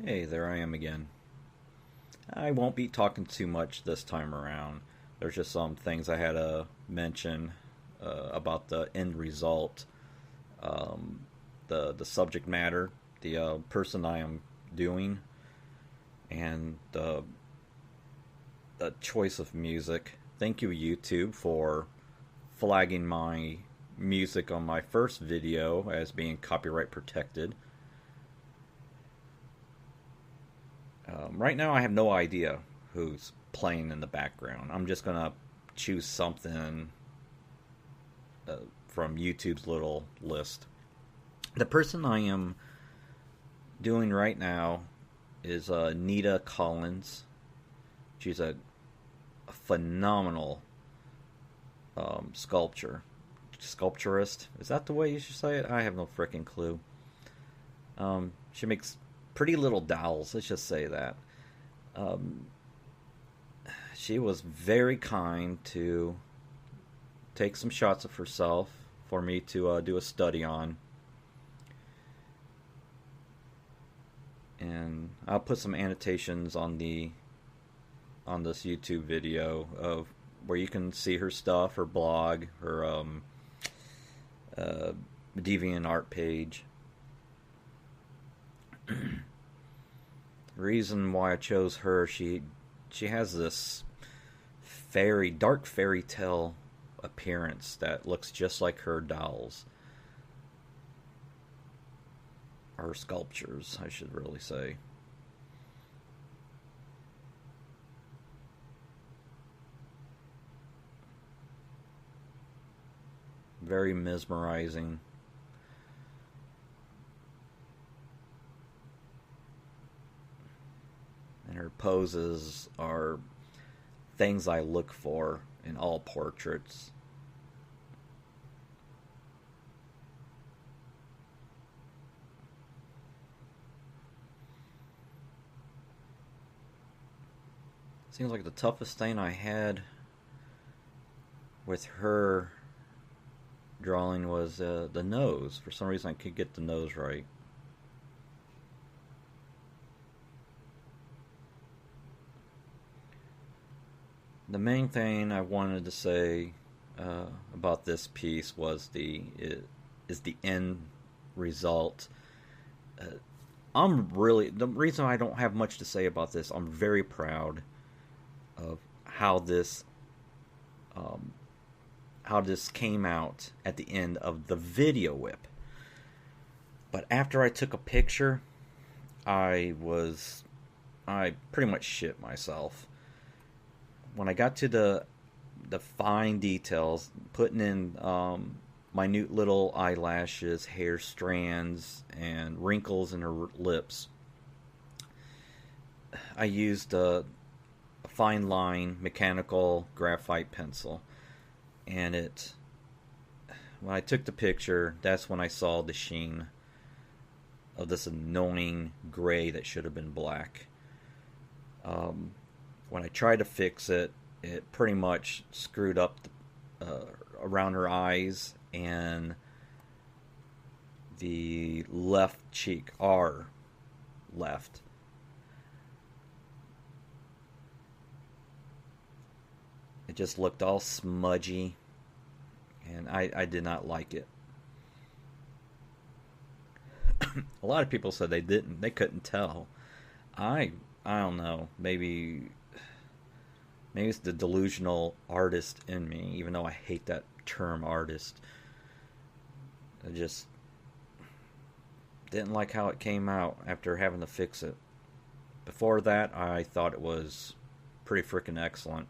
Hey, there I am again. I won't be talking too much this time around. There's just some things I had to mention about the end result, um, the subject matter, the person I am doing, and the choice of music. Thank you, YouTube, for flagging my music on my first video as being copyright protected. Right now, I have no idea who's playing in the background. I'm just gonna choose something uh, from YouTube's little list. The person I am doing right now is Nita Collins. She's a phenomenal sculpturist. Is that the way you should say it? I have no freaking clue. She makes pretty little dolls. Let's just say that. Um, she was very kind to take some shots of herself for me to do a study on, and I'll put some annotations on this YouTube video of where you can see her stuff, her blog, her uh, DeviantArt page. Reason why I chose her, she has this dark fairy tale appearance that looks just like her dolls, or sculptures, I should really say. Very mesmerizing. And her poses are things I look for in all portraits. Seems like the toughest thing I had with her drawing was the nose. For some reason I could get the nose right. The main thing I wanted to say about this piece was the end result. Uh, the reason I don't have much to say about this. I'm very proud of um, how this came out at the end of the video WIP. But after I took a picture, I pretty much shit myself. When I got to the fine details, putting in minute little eyelashes, hair strands, and wrinkles in her lips, I used a fine line mechanical graphite pencil, and when I took the picture, that's when I saw the sheen of this annoying gray that should have been black. When I tried to fix it, it pretty much screwed up around her eyes and the left cheek, our left. It just looked all smudgy, and I did not like it. A lot of people said they couldn't tell. I don't know, maybe it's the delusional artist in me, even though I hate that term artist. I just didn't like how it came out after having to fix it. Before that, I thought it was pretty freaking excellent.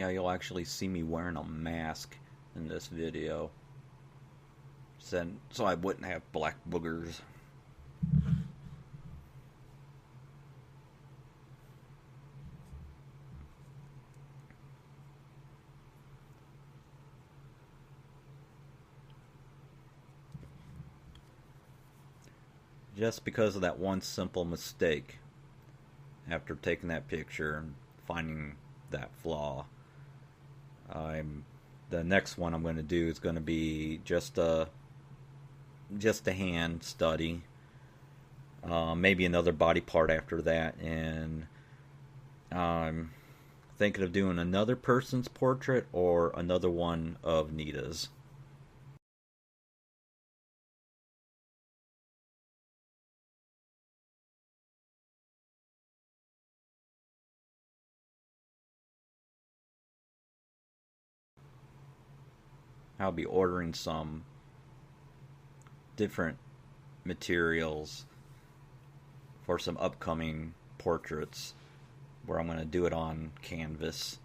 Yeah, you'll actually see me wearing a mask in this video, so I wouldn't have black boogers. Just because of that one simple mistake after taking that picture and finding that flaw. The next one I'm going to do is going to be just a hand study, maybe another body part after that, and I'm thinking of doing another person's portrait or another one of Nita's. I'll be ordering some different materials for some upcoming portraits where I'm going to do it on canvas.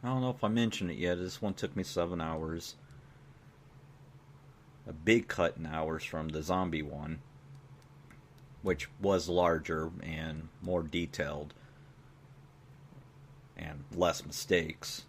I don't know if I mentioned it yet. This one took me 7 hours. A big cut in hours from the zombie one, which was larger and more detailed and less mistakes.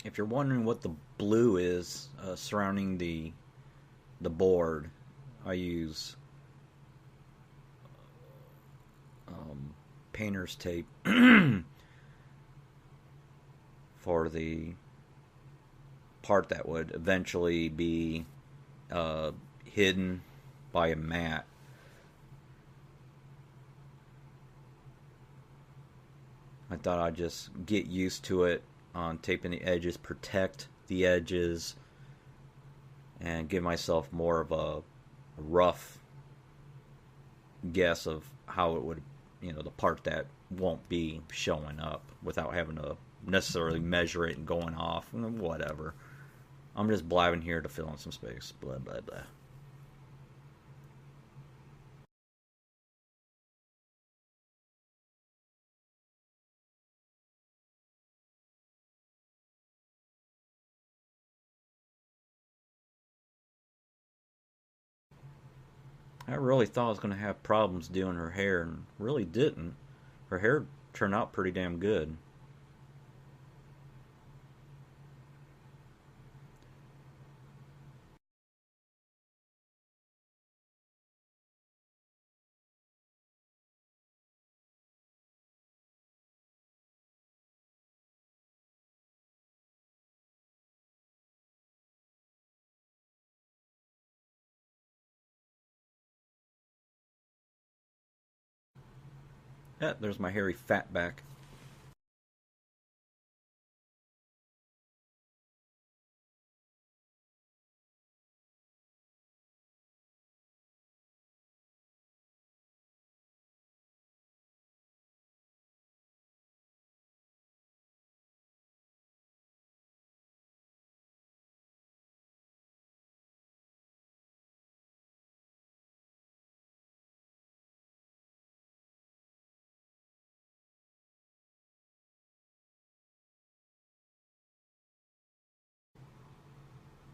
If you're wondering what the blue is surrounding the board, I use painter's tape for the part that would eventually be hidden by a mat. I thought I'd just get used to it on taping the edges, protect the edges, and give myself more of a rough guess of how it would, the part that won't be showing up without having to necessarily measure it and going off, whatever. I'm just blabbing here to fill in some space. Blah, blah, blah. I really thought I was going to have problems doing her hair, and really didn't. Her hair turned out pretty damn good. There's my hairy fat back.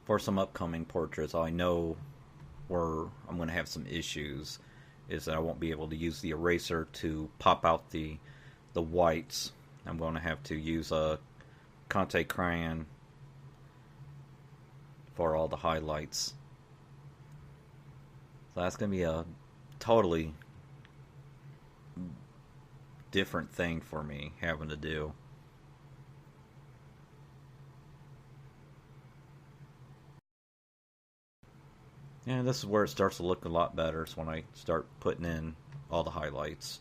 For some upcoming portraits, I know where I'm going to have some issues is that I won't be able to use the eraser to pop out the whites. I'm going to have to use a Conte crayon for all the highlights. So that's going to be a totally different thing for me having to do. And this is where it starts to look a lot better. It's when I start putting in all the highlights.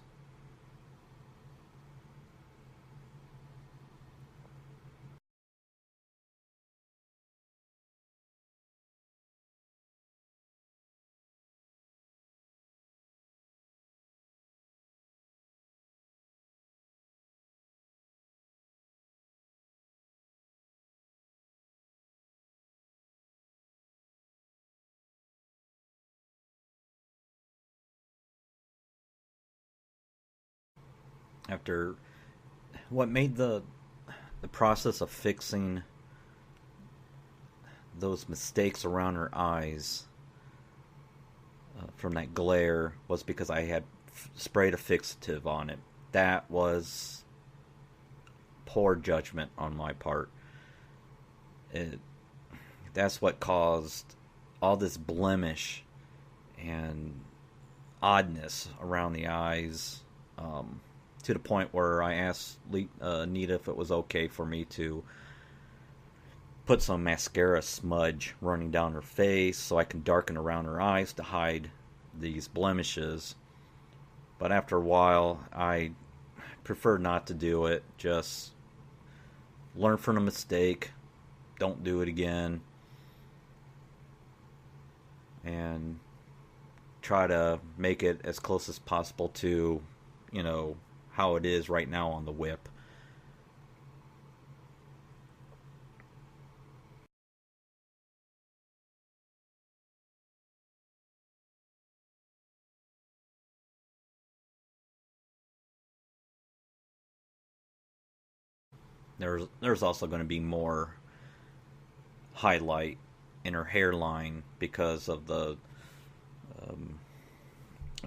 After what made the process of fixing those mistakes around her eyes from that glare was because I had sprayed a fixative on it. That was poor judgment on my part. It, that's what caused all this blemish and oddness around the eyes, to the point where I asked Nita if it was okay for me to put some mascara smudge running down her face so I can darken around her eyes to hide these blemishes. But after a while, I prefer not to do it. Just learn from the mistake, don't do it again, and try to make it as close as possible to, how it is right now on the WIP. There's also going to be more highlight in her hairline because of um,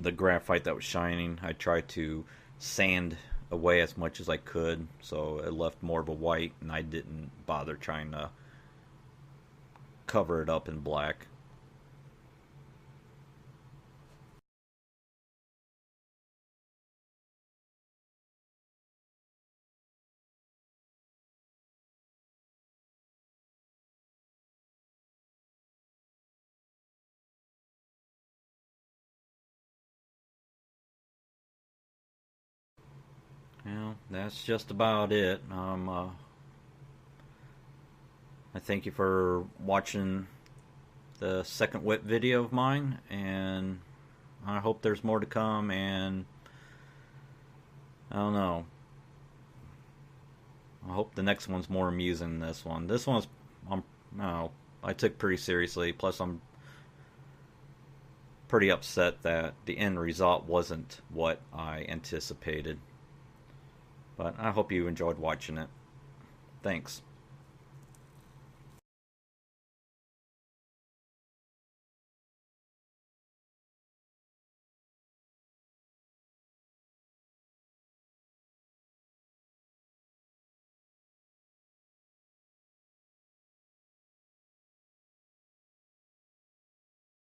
the graphite that was shining. I tried to sand away as much as I could, so it left more of a white, and I didn't bother trying to cover it up in black. Well, that's just about it. I thank you for watching the second WIP video of mine, and I hope there's more to come, and I don't know. I hope the next one's more amusing than this one. This one's, no, I took pretty seriously. Plus, I'm pretty upset that the end result wasn't what I anticipated. But I hope you enjoyed watching it. Thanks.